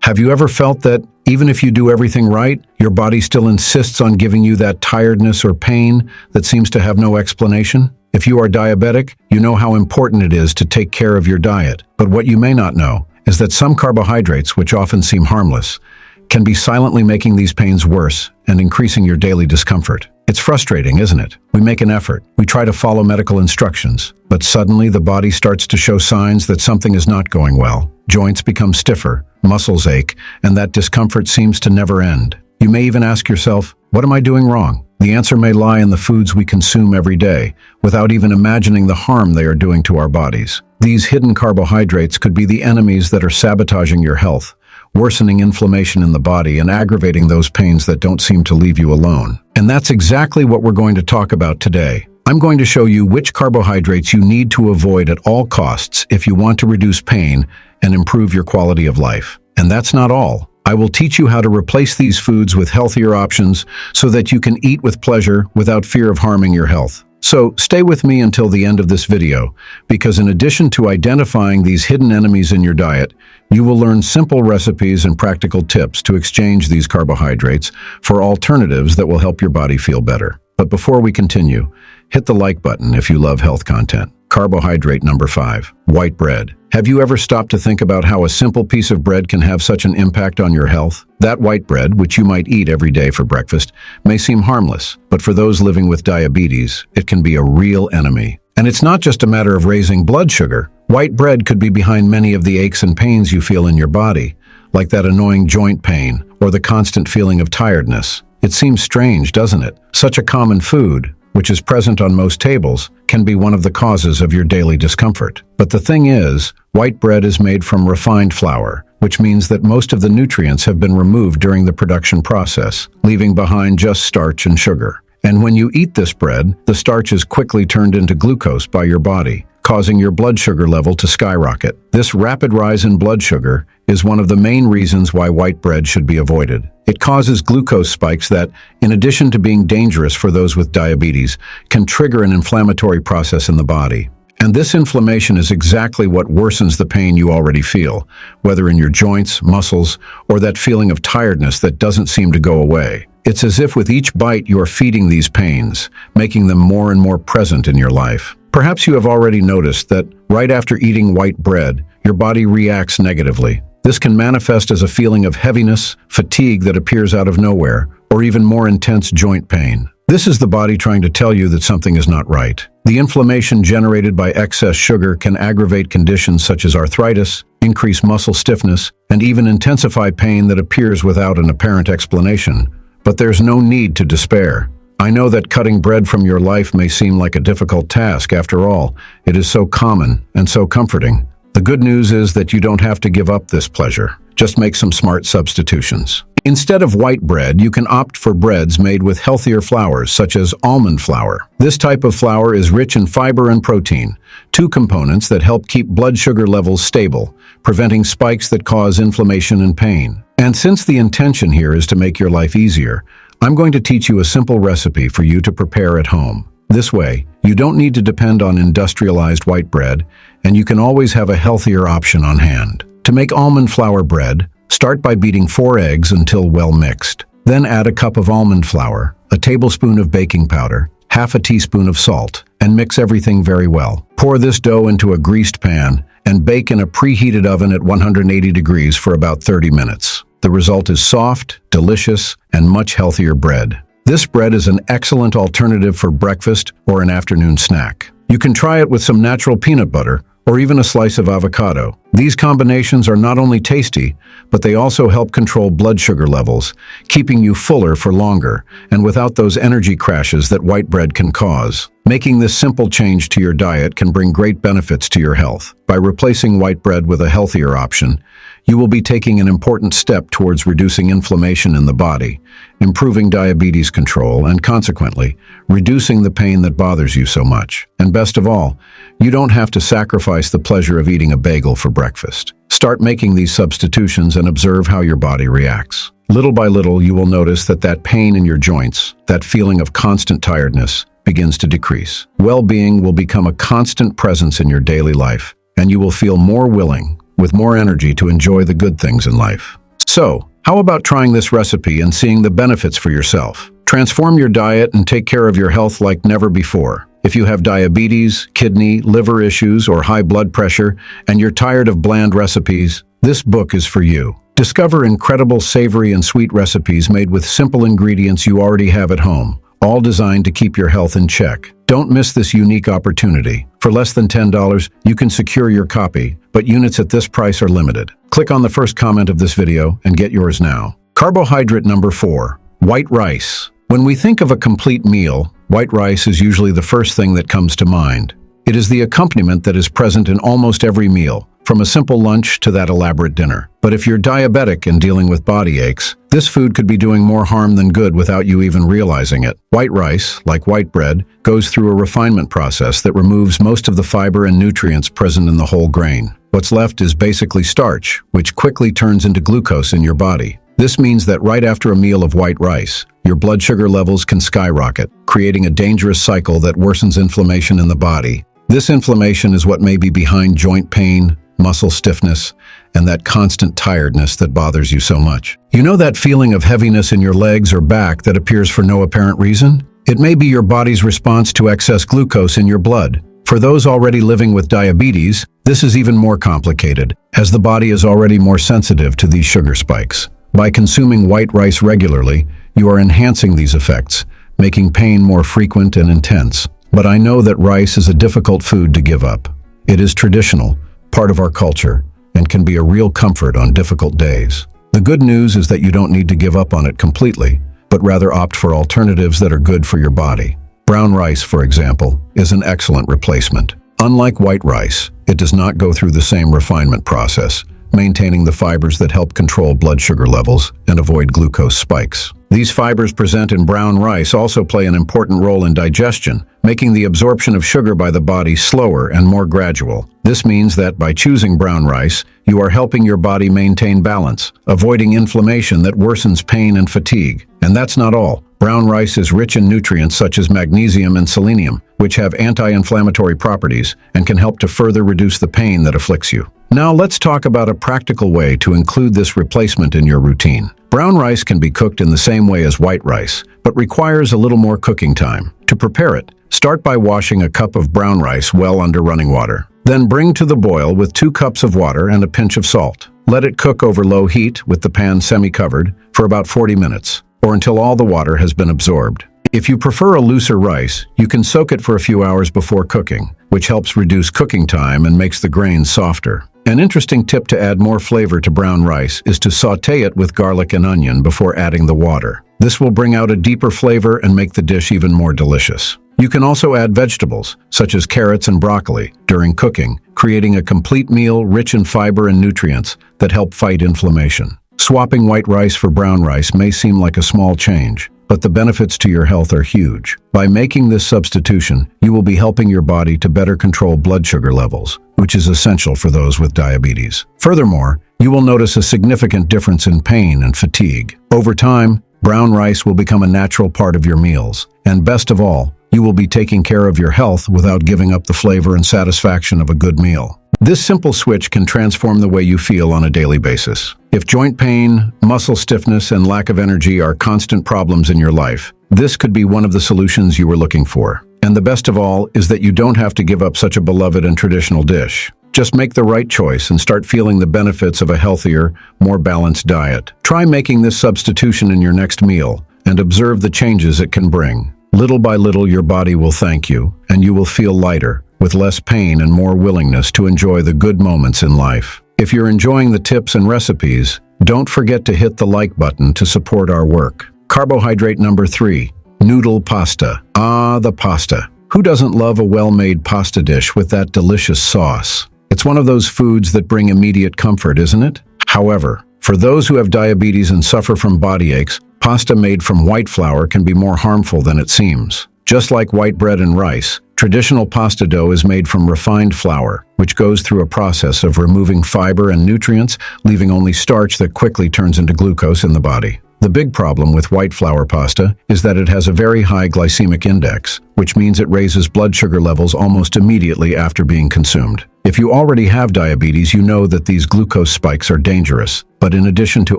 Have you ever felt that, even if you do everything right, your body still insists on giving you that tiredness or pain that seems to have no explanation? If you are diabetic, you know how important it is to take care of your diet. But what you may not know is that some carbohydrates, which often seem harmless, can be silently making these pains worse and increasing your daily discomfort. It's frustrating, isn't it? We make an effort. We try to follow medical instructions, but suddenly the body starts to show signs that something is not going well. Joints become stiffer, muscles ache, and that discomfort seems to never end. You may even ask yourself, what am I doing wrong? The answer may lie in the foods we consume every day, without even imagining the harm they are doing to our bodies. These hidden carbohydrates could be the enemies that are sabotaging your health, worsening inflammation in the body and aggravating those pains that don't seem to leave you alone. And that's exactly what we're going to talk about today. I'm going to show you which carbohydrates you need to avoid at all costs if you want to reduce pain and improve your quality of life. And that's not all. I will teach you how to replace these foods with healthier options so that you can eat with pleasure without fear of harming your health. So stay with me until the end of this video, because in addition to identifying these hidden enemies in your diet, you will learn simple recipes and practical tips to exchange these carbohydrates for alternatives that will help your body feel better. But before we continue, hit the like button if you love health content. Carbohydrate number 5, white bread. Have you ever stopped to think about how a simple piece of bread can have such an impact on your health? That white bread, which you might eat every day for breakfast, may seem harmless, but for those living with diabetes, it can be a real enemy. And it's not just a matter of raising blood sugar. White bread could be behind many of the aches and pains you feel in your body, like that annoying joint pain or the constant feeling of tiredness. It seems strange, doesn't it? Such a common food, which is present on most tables, can be one of the causes of your daily discomfort. But the thing is, white bread is made from refined flour, which means that most of the nutrients have been removed during the production process, leaving behind just starch and sugar. And when you eat this bread, the starch is quickly turned into glucose by your body, causing your blood sugar level to skyrocket. This rapid rise in blood sugar is one of the main reasons why white bread should be avoided. It causes glucose spikes that, in addition to being dangerous for those with diabetes, can trigger an inflammatory process in the body. And this inflammation is exactly what worsens the pain you already feel, whether in your joints, muscles, or that feeling of tiredness that doesn't seem to go away. It's as if with each bite you are feeding these pains, making them more and more present in your life. Perhaps you have already noticed that right after eating white bread, your body reacts negatively. This can manifest as a feeling of heaviness, fatigue that appears out of nowhere, or even more intense joint pain. This is the body trying to tell you that something is not right. The inflammation generated by excess sugar can aggravate conditions such as arthritis, increase muscle stiffness, and even intensify pain that appears without an apparent explanation. But there's no need to despair. I know that cutting bread from your life may seem like a difficult task. After all, it is so common and so comforting. The good news is that you don't have to give up this pleasure. Just make some smart substitutions. Instead of white bread, you can opt for breads made with healthier flours, such as almond flour. This type of flour is rich in fiber and protein, two components that help keep blood sugar levels stable, preventing spikes that cause inflammation and pain. And since the intention here is to make your life easier, I'm going to teach you a simple recipe for you to prepare at home. This way, you don't need to depend on industrialized white bread, and you can always have a healthier option on hand. To make almond flour bread, start by beating 4 eggs until well mixed. Then add a cup of almond flour, a tablespoon of baking powder, half a teaspoon of salt, and mix everything very well. Pour this dough into a greased pan and bake in a preheated oven at 180 degrees for about 30 minutes. The result is soft, delicious, and much healthier bread. This bread is an excellent alternative for breakfast or an afternoon snack. You can try it with some natural peanut butter or even a slice of avocado. These combinations are not only tasty, but they also help control blood sugar levels, keeping you fuller for longer and without those energy crashes that white bread can cause. Making this simple change to your diet can bring great benefits to your health. By replacing white bread with a healthier option, you will be taking an important step towards reducing inflammation in the body, improving diabetes control, and consequently, reducing the pain that bothers you so much. And best of all, you don't have to sacrifice the pleasure of eating a bagel for breakfast. Start making these substitutions and observe how your body reacts. Little by little, you will notice that pain in your joints, that feeling of constant tiredness, begins to decrease. Well-being will become a constant presence in your daily life, and you will feel more willing, with more energy to enjoy the good things in life. So, how about trying this recipe and seeing the benefits for yourself? Transform your diet and take care of your health like never before. If you have diabetes, kidney, liver issues, or high blood pressure, and you're tired of bland recipes, this book is for you. Discover incredible savory and sweet recipes made with simple ingredients you already have at home, all designed to keep your health in check. Don't miss this unique opportunity. For less than $10, you can secure your copy, but units at this price are limited. Click on the first comment of this video and get yours now. Carbohydrate number 4, white rice. When we think of a complete meal, white rice is usually the first thing that comes to mind. It is the accompaniment that is present in almost every meal, from a simple lunch to that elaborate dinner. But if you're diabetic and dealing with body aches, this food could be doing more harm than good without you even realizing it. White rice, like white bread, goes through a refinement process that removes most of the fiber and nutrients present in the whole grain. What's left is basically starch, which quickly turns into glucose in your body. This means that right after a meal of white rice, your blood sugar levels can skyrocket, creating a dangerous cycle that worsens inflammation in the body. This inflammation is what may be behind joint pain, muscle stiffness, and that constant tiredness that bothers you so much. You know that feeling of heaviness in your legs or back that appears for no apparent reason? It may be your body's response to excess glucose in your blood. For those already living with diabetes, this is even more complicated, as the body is already more sensitive to these sugar spikes. By consuming white rice regularly, you are enhancing these effects, making pain more frequent and intense. But I know that rice is a difficult food to give up. It is traditional, part of our culture, and can be a real comfort on difficult days. The good news is that you don't need to give up on it completely, but rather opt for alternatives that are good for your body. Brown rice, for example, is an excellent replacement. Unlike white rice, it does not go through the same refinement process, maintaining the fibers that help control blood sugar levels and avoid glucose spikes. These fibers present in brown rice also play an important role in digestion, making the absorption of sugar by the body slower and more gradual. This means that by choosing brown rice, you are helping your body maintain balance, avoiding inflammation that worsens pain and fatigue. And that's not all. Brown rice is rich in nutrients such as magnesium and selenium, which have anti-inflammatory properties and can help to further reduce the pain that afflicts you. Now let's talk about a practical way to include this replacement in your routine. Brown rice can be cooked in the same way as white rice, but requires a little more cooking time. To prepare it, start by washing a cup of brown rice well under running water. Then bring to the boil with 2 cups of water and a pinch of salt. Let it cook over low heat with the pan semi-covered for about 40 minutes, or until all the water has been absorbed. If you prefer a looser rice, you can soak it for a few hours before cooking, which helps reduce cooking time and makes the grains softer. An interesting tip to add more flavor to brown rice is to sauté it with garlic and onion before adding the water. This will bring out a deeper flavor and make the dish even more delicious. You can also add vegetables, such as carrots and broccoli, during cooking, creating a complete meal rich in fiber and nutrients that help fight inflammation. Swapping white rice for brown rice may seem like a small change, but the benefits to your health are huge. By making this substitution, you will be helping your body to better control blood sugar levels, which is essential for those with diabetes. Furthermore, you will notice a significant difference in pain and fatigue. Over time, brown rice will become a natural part of your meals, and best of all, you will be taking care of your health without giving up the flavor and satisfaction of a good meal. This simple switch can transform the way you feel on a daily basis. If joint pain, muscle stiffness, and lack of energy are constant problems in your life, this could be one of the solutions you were looking for. And the best of all is that you don't have to give up such a beloved and traditional dish. Just make the right choice and start feeling the benefits of a healthier, more balanced diet. Try making this substitution in your next meal and observe the changes it can bring. Little by little, your body will thank you, and you will feel lighter, with less pain and more willingness to enjoy the good moments in life. If you're enjoying the tips and recipes, don't forget to hit the like button to support our work. Carbohydrate number 3, noodle pasta. Ah, the pasta. Who doesn't love a well-made pasta dish with that delicious sauce? It's one of those foods that bring immediate comfort, isn't it? However, for those who have diabetes and suffer from body aches, pasta made from white flour can be more harmful than it seems. Just like white bread and rice, traditional pasta dough is made from refined flour, which goes through a process of removing fiber and nutrients, leaving only starch that quickly turns into glucose in the body. The big problem with white flour pasta is that it has a very high glycemic index, which means it raises blood sugar levels almost immediately after being consumed. If you already have diabetes, you know that these glucose spikes are dangerous. But in addition to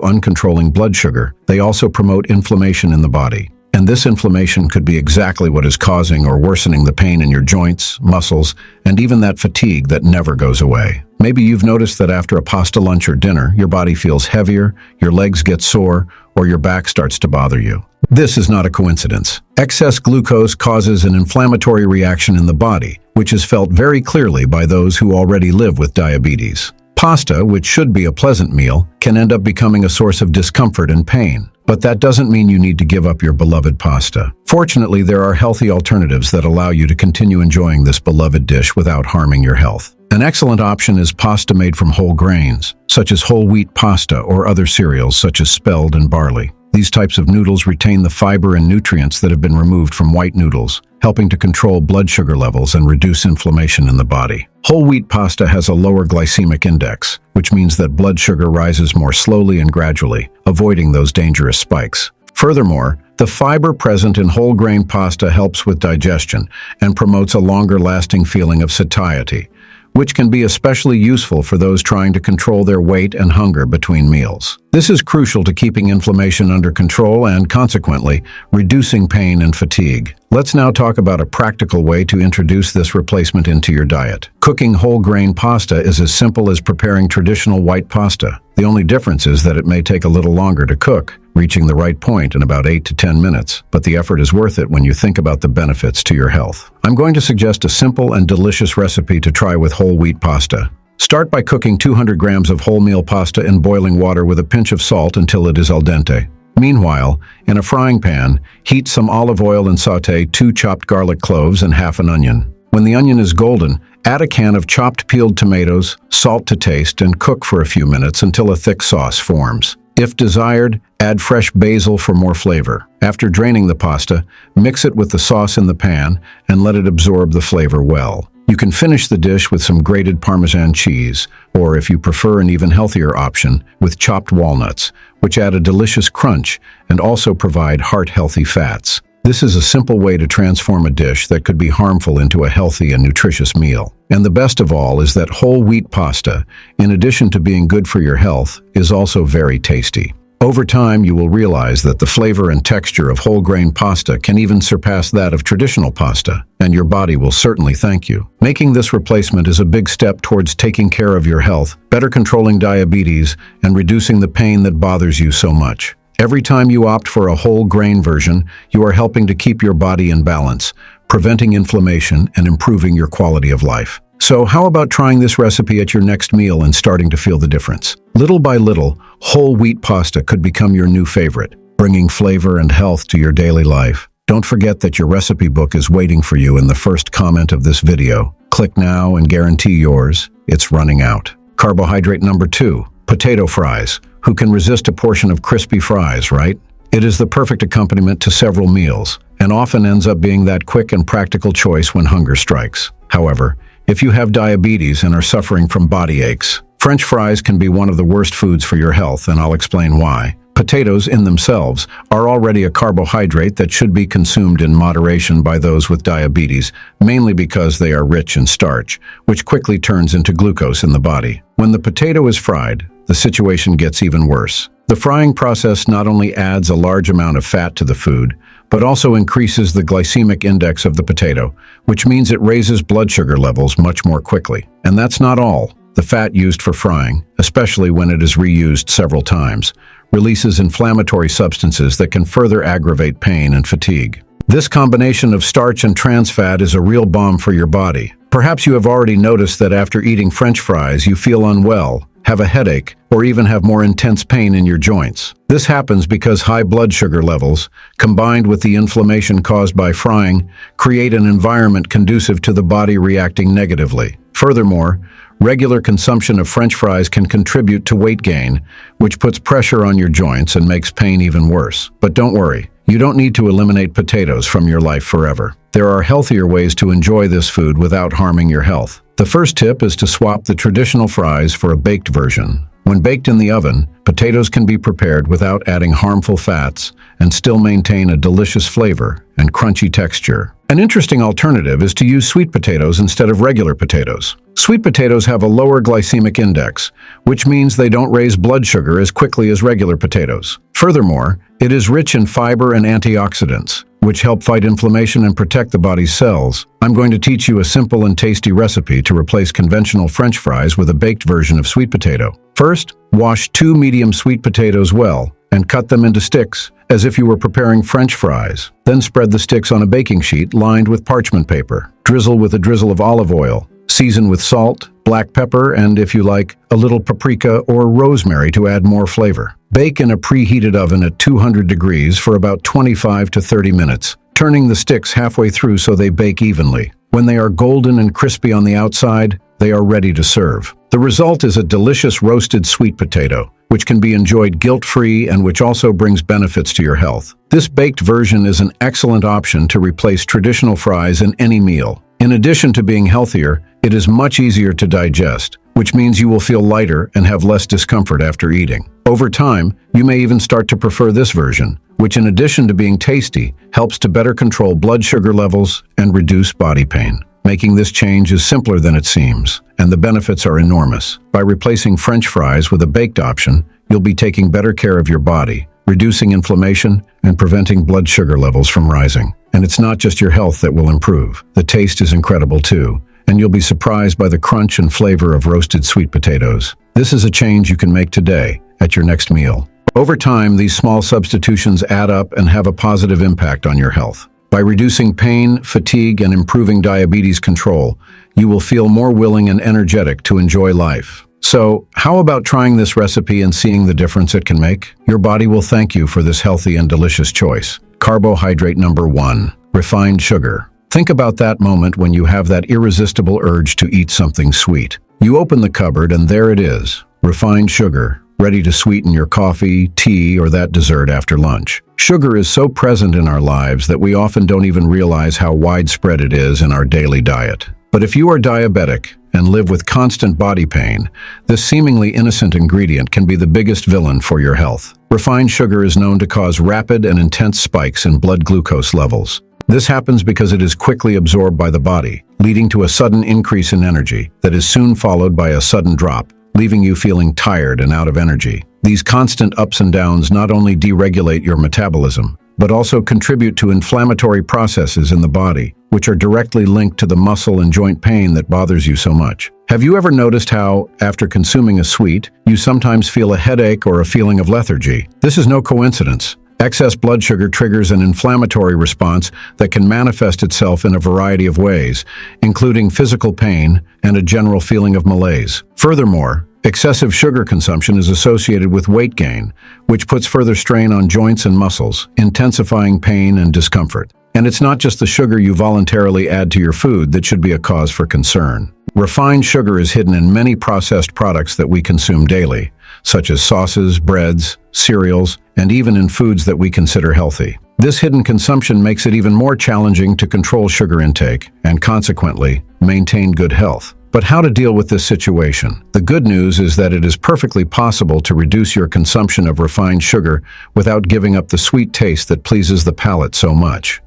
uncontrolling blood sugar, they also promote inflammation in the body. And this inflammation could be exactly what is causing or worsening the pain in your joints, muscles, and even that fatigue that never goes away. Maybe you've noticed that after a pasta lunch or dinner, your body feels heavier, your legs get sore, or your back starts to bother you. This is not a coincidence. Excess glucose causes an inflammatory reaction in the body, which is felt very clearly by those who already live with diabetes. Pasta, which should be a pleasant meal, can end up becoming a source of discomfort and pain. But that doesn't mean you need to give up your beloved pasta. Fortunately, there are healthy alternatives that allow you to continue enjoying this beloved dish without harming your health. An excellent option is pasta made from whole grains, such as whole wheat pasta or other cereals such as spelled and barley. These types of noodles retain the fiber and nutrients that have been removed from white noodles, helping to control blood sugar levels and reduce inflammation in the body. Whole wheat pasta has a lower glycemic index, which means that blood sugar rises more slowly and gradually, avoiding those dangerous spikes. Furthermore, the fiber present in whole grain pasta helps with digestion and promotes a longer-lasting feeling of satiety, which can be especially useful for those trying to control their weight and hunger between meals. This is crucial to keeping inflammation under control and, consequently, reducing pain and fatigue. Let's now talk about a practical way to introduce this replacement into your diet. Cooking whole grain pasta is as simple as preparing traditional white pasta. The only difference is that it may take a little longer to cook, reaching the right point in about 8 to 10 minutes, but the effort is worth it when you think about the benefits to your health. I'm going to suggest a simple and delicious recipe to try with whole wheat pasta. Start by cooking 200 grams of wholemeal pasta in boiling water with a pinch of salt until it is al dente. Meanwhile, in a frying pan, heat some olive oil and sauté 2 chopped garlic cloves and half an onion. When the onion is golden, add a can of chopped peeled tomatoes, salt to taste, and cook for a few minutes until a thick sauce forms. If desired, add fresh basil for more flavor. After draining the pasta, mix it with the sauce in the pan and let it absorb the flavor well. You can finish the dish with some grated Parmesan cheese, or if you prefer an even healthier option, with chopped walnuts, which add a delicious crunch and also provide heart-healthy fats. This is a simple way to transform a dish that could be harmful into a healthy and nutritious meal. And the best of all is that whole wheat pasta, in addition to being good for your health, is also very tasty. Over time, you will realize that the flavor and texture of whole grain pasta can even surpass that of traditional pasta, and your body will certainly thank you. Making this replacement is a big step towards taking care of your health, better controlling diabetes, and reducing the pain that bothers you so much. Every time you opt for a whole grain version, you are helping to keep your body in balance, preventing inflammation and improving your quality of life. So how about trying this recipe at your next meal and starting to feel the difference? Little by little, whole wheat pasta could become your new favorite, bringing flavor and health to your daily life. Don't forget that your recipe book is waiting for you in the first comment of this video. Click now and guarantee yours. It's running out. Carbohydrate number 2, potato fries. Who can resist a portion of crispy fries, right? It is the perfect accompaniment to several meals, and often ends up being that quick and practical choice when hunger strikes. However, if you have diabetes and are suffering from body aches, French fries can be one of the worst foods for your health, and I'll explain why. Potatoes in themselves are already a carbohydrate that should be consumed in moderation by those with diabetes, mainly because they are rich in starch, which quickly turns into glucose in the body. When the potato is fried, the situation gets even worse. The frying process not only adds a large amount of fat to the food, but also increases the glycemic index of the potato, which means it raises blood sugar levels much more quickly. And that's not all. The fat used for frying, especially when it is reused several times, releases inflammatory substances that can further aggravate pain and fatigue. This combination of starch and trans fat is a real bomb for your body. Perhaps you have already noticed that after eating French fries, you feel unwell, have a headache, or even have more intense pain in your joints. This happens because high blood sugar levels, combined with the inflammation caused by frying, create an environment conducive to the body reacting negatively. Furthermore, regular consumption of French fries can contribute to weight gain, which puts pressure on your joints and makes pain even worse. But don't worry, you don't need to eliminate potatoes from your life forever. There are healthier ways to enjoy this food without harming your health. The first tip is to swap the traditional fries for a baked version. When baked in the oven, potatoes can be prepared without adding harmful fats and still maintain a delicious flavor and crunchy texture. An interesting alternative is to use sweet potatoes instead of regular potatoes. Sweet potatoes have a lower glycemic index, which means they don't raise blood sugar as quickly as regular potatoes. Furthermore, it is rich in fiber and antioxidants, which help fight inflammation and protect the body's cells. I'm going to teach you a simple and tasty recipe to replace conventional French fries with a baked version of sweet potato. First, wash 2 medium sweet potatoes well and cut them into sticks, as if you were preparing French fries. Then spread the sticks on a baking sheet lined with parchment paper. Drizzle with a drizzle of olive oil. Season with salt, black pepper, and, if you like, a little paprika or rosemary to add more flavor. Bake in a preheated oven at 200 degrees for about 25 to 30 minutes, turning the sticks halfway through so they bake evenly. When they are golden and crispy on the outside, they are ready to serve. The result is a delicious roasted sweet potato, which can be enjoyed guilt-free and which also brings benefits to your health. This baked version is an excellent option to replace traditional fries in any meal. In addition to being healthier, it is much easier to digest, which means you will feel lighter and have less discomfort after eating. Over time, you may even start to prefer this version, which, in addition to being tasty, helps to better control blood sugar levels and reduce body pain. Making this change is simpler than it seems, and the benefits are enormous. By replacing French fries with a baked option, you'll be taking better care of your body, reducing inflammation, and preventing blood sugar levels from rising. And it's not just your health that will improve. The taste is incredible too, and you'll be surprised by the crunch and flavor of roasted sweet potatoes. This is a change you can make today at your next meal. Over time, these small substitutions add up and have a positive impact on your health. By reducing pain, fatigue, and improving diabetes control, you will feel more willing and energetic to enjoy life. So, how about trying this recipe and seeing the difference it can make? Your body will thank you for this healthy and delicious choice. Carbohydrate number 1, refined sugar. Think about that moment when you have that irresistible urge to eat something sweet. You open the cupboard and there it is, refined sugar, ready to sweeten your coffee, tea, or that dessert after lunch. Sugar is so present in our lives that we often don't even realize how widespread it is in our daily diet. But if you are diabetic and live with constant body pain, this seemingly innocent ingredient can be the biggest villain for your health. Refined sugar is known to cause rapid and intense spikes in blood glucose levels. This happens because it is quickly absorbed by the body, leading to a sudden increase in energy that is soon followed by a sudden drop, leaving you feeling tired and out of energy. These constant ups and downs not only deregulate your metabolism, but also contribute to inflammatory processes in the body, which are directly linked to the muscle and joint pain that bothers you so much. Have you ever noticed how, after consuming a sweet, you sometimes feel a headache or a feeling of lethargy? This is no coincidence. Excess blood sugar triggers an inflammatory response that can manifest itself in a variety of ways, including physical pain and a general feeling of malaise. Furthermore, excessive sugar consumption is associated with weight gain, which puts further strain on joints and muscles, intensifying pain and discomfort. And it's not just the sugar you voluntarily add to your food that should be a cause for concern. Refined sugar is hidden in many processed products that we consume daily, such as sauces, breads, cereals, and even in foods that we consider healthy. This hidden consumption makes it even more challenging to control sugar intake and, consequently, maintain good health. But how to deal with this situation? The good news is that it is perfectly possible to reduce your consumption of refined sugar without giving up the sweet taste that pleases the palate so much.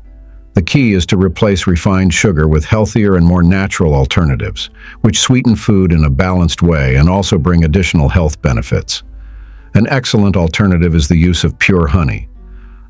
The key is to replace refined sugar with healthier and more natural alternatives, which sweeten food in a balanced way and also bring additional health benefits. An excellent alternative is the use of pure honey.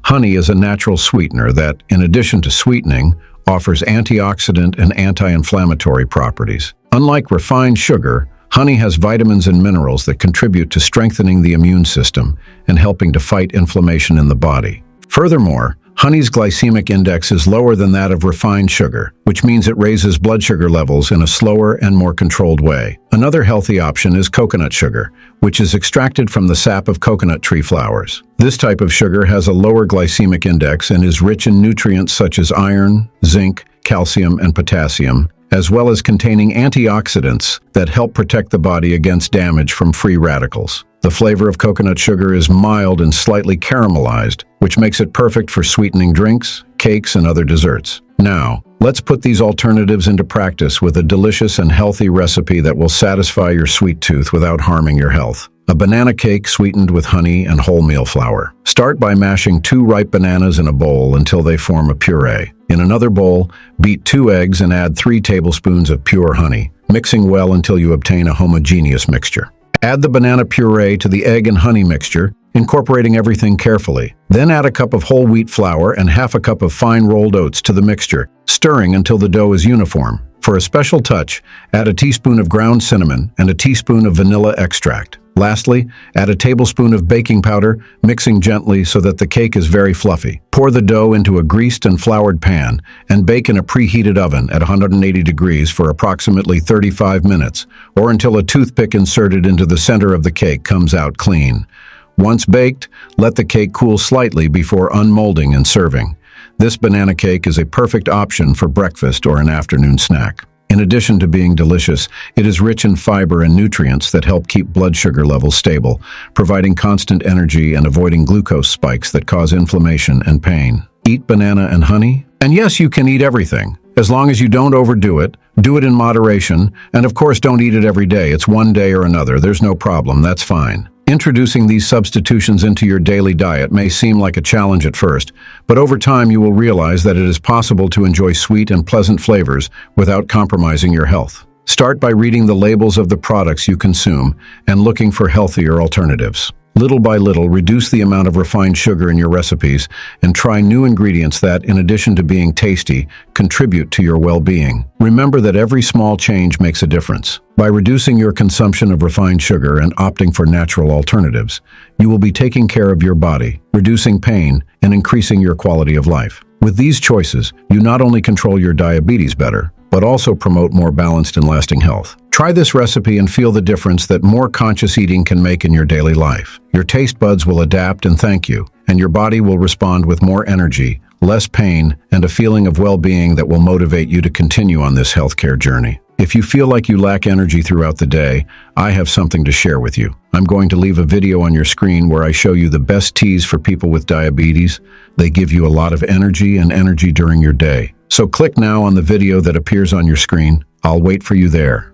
Honey is a natural sweetener that, in addition to sweetening, offers antioxidant and anti-inflammatory properties. Unlike refined sugar, honey has vitamins and minerals that contribute to strengthening the immune system and helping to fight inflammation in the body. Furthermore, honey's glycemic index is lower than that of refined sugar, which means it raises blood sugar levels in a slower and more controlled way. Another healthy option is coconut sugar, which is extracted from the sap of coconut tree flowers. This type of sugar has a lower glycemic index and is rich in nutrients such as iron, zinc, calcium, and potassium, as well as containing antioxidants that help protect the body against damage from free radicals. The flavor of coconut sugar is mild and slightly caramelized, which makes it perfect for sweetening drinks, cakes, and other desserts. Now, let's put these alternatives into practice with a delicious and healthy recipe that will satisfy your sweet tooth without harming your health. A banana cake sweetened with honey and wholemeal flour. Start by mashing 2 ripe bananas in a bowl until they form a puree. In another bowl, beat 2 eggs and add 3 tablespoons of pure honey, mixing well until you obtain a homogeneous mixture. Add the banana puree to the egg and honey mixture, incorporating everything carefully. Then add a cup of whole wheat flour and half a cup of fine rolled oats to the mixture, stirring until the dough is uniform. For a special touch, add a teaspoon of ground cinnamon and a teaspoon of vanilla extract. Lastly, add a tablespoon of baking powder, mixing gently so that the cake is very fluffy. Pour the dough into a greased and floured pan and bake in a preheated oven at 180 degrees for approximately 35 minutes, or until a toothpick inserted into the center of the cake comes out clean. Once baked, let the cake cool slightly before unmolding and serving. This banana cake is a perfect option for breakfast or an afternoon snack. In addition to being delicious, it is rich in fiber and nutrients that help keep blood sugar levels stable, providing constant energy and avoiding glucose spikes that cause inflammation and pain. Eat banana and honey? And yes, you can eat everything. As long as you don't overdo it, do it in moderation, and of course don't eat it every day. It's one day or another. There's no problem. That's fine. Introducing these substitutions into your daily diet may seem like a challenge at first, but over time you will realize that it is possible to enjoy sweet and pleasant flavors without compromising your health. Start by reading the labels of the products you consume and looking for healthier alternatives. Little by little, reduce the amount of refined sugar in your recipes and try new ingredients that, in addition to being tasty, contribute to your well-being. Remember that every small change makes a difference. By reducing your consumption of refined sugar and opting for natural alternatives, you will be taking care of your body, reducing pain, and increasing your quality of life. With these choices, you not only control your diabetes better, but also promote more balanced and lasting health. Try this recipe and feel the difference that more conscious eating can make in your daily life. Your taste buds will adapt and thank you, and your body will respond with more energy, less pain, and a feeling of well-being that will motivate you to continue on this healthcare journey. If you feel like you lack energy throughout the day, I have something to share with you. I'm going to leave a video on your screen where I show you the best teas for people with diabetes. They give you a lot of energy and energy during your day. So click now on the video that appears on your screen. I'll wait for you there.